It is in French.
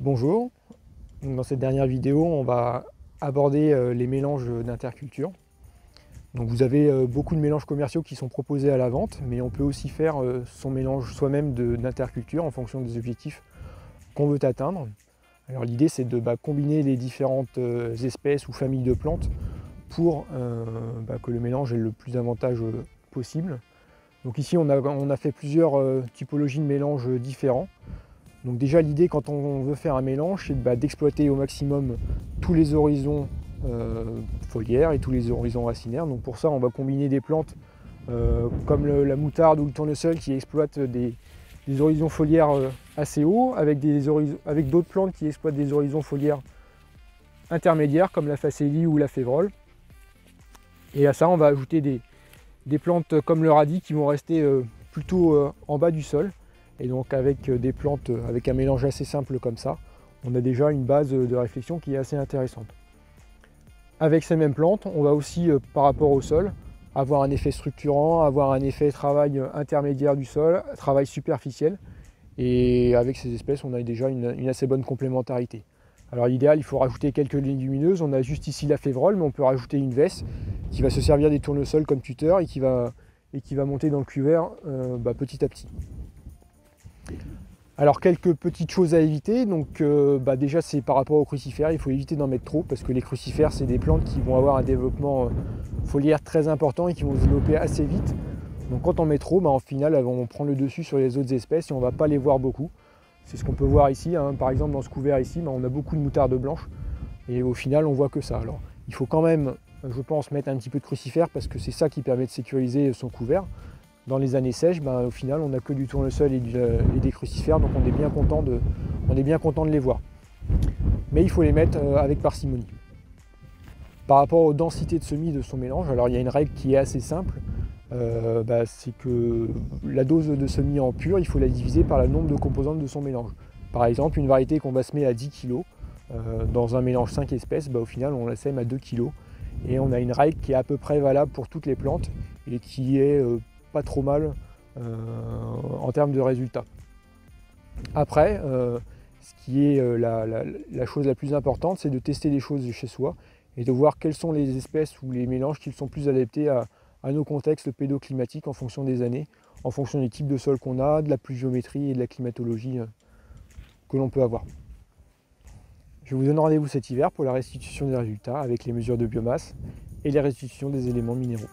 Bonjour, dans cette dernière vidéo on va aborder les mélanges d'interculture. Donc vous avez beaucoup de mélanges commerciaux qui sont proposés à la vente, mais on peut aussi faire son mélange soi-même d'interculture en fonction des objectifs qu'on veut atteindre. Alors l'idée c'est de combiner les différentes espèces ou familles de plantes pour que le mélange ait le plus d'avantages possible. Donc ici on a fait plusieurs typologies de mélanges différents. Donc déjà l'idée quand on veut faire un mélange, c'est d'exploiter au maximum tous les horizons foliaires et tous les horizons racinaires. Donc pour ça on va combiner des plantes comme la moutarde ou le tournesol qui exploitent des horizons foliaires assez hauts avec d'autres plantes qui exploitent des horizons foliaires intermédiaires comme la facélie ou la févrole. Et à ça on va ajouter des plantes comme le radis qui vont rester plutôt en bas du sol. Et donc avec des plantes, avec un mélange assez simple comme ça, on a déjà une base de réflexion qui est assez intéressante. Avec ces mêmes plantes, on va aussi, par rapport au sol, avoir un effet structurant, avoir un effet travail intermédiaire du sol, travail superficiel. Et avec ces espèces, on a déjà une assez bonne complémentarité. Alors l'idéal, il faut rajouter quelques légumineuses. On a juste ici la févrole, mais on peut rajouter une vesse qui va se servir des tournesols comme tuteur et qui va monter dans le cuver petit à petit. Alors quelques petites choses à éviter, donc déjà c'est par rapport aux crucifères, il faut éviter d'en mettre trop parce que les crucifères c'est des plantes qui vont avoir un développement foliaire très important et qui vont se développer assez vite. Donc quand on met trop, en final elles vont prendre le dessus sur les autres espèces et on ne va pas les voir beaucoup. C'est ce qu'on peut voir ici, par exemple dans ce couvert ici, on a beaucoup de moutarde blanche et au final on voit que ça. Alors il faut quand même, je pense, mettre un petit peu de crucifère parce que c'est ça qui permet de sécuriser son couvert. Dans les années sèches, au final, on n'a que du tournesol et des crucifères, donc on est bien content de les voir. Mais il faut les mettre avec parcimonie. Par rapport aux densités de semis de son mélange, alors il y a une règle qui est assez simple, c'est que la dose de semis en pur, il faut la diviser par le nombre de composantes de son mélange. Par exemple, une variété qu'on va semer à 10 kg, dans un mélange 5 espèces, au final on la sème à 2 kg. Et on a une règle qui est à peu près valable pour toutes les plantes et qui est pas trop mal en termes de résultats. Après, ce qui est la chose la plus importante, c'est de tester les choses chez soi et de voir quelles sont les espèces ou les mélanges qui sont plus adaptés à nos contextes pédoclimatiques en fonction des années, en fonction des types de sols qu'on a, de la pluviométrie et de la climatologie que l'on peut avoir. Je vous donne rendez-vous cet hiver pour la restitution des résultats avec les mesures de biomasse et les restitutions des éléments minéraux.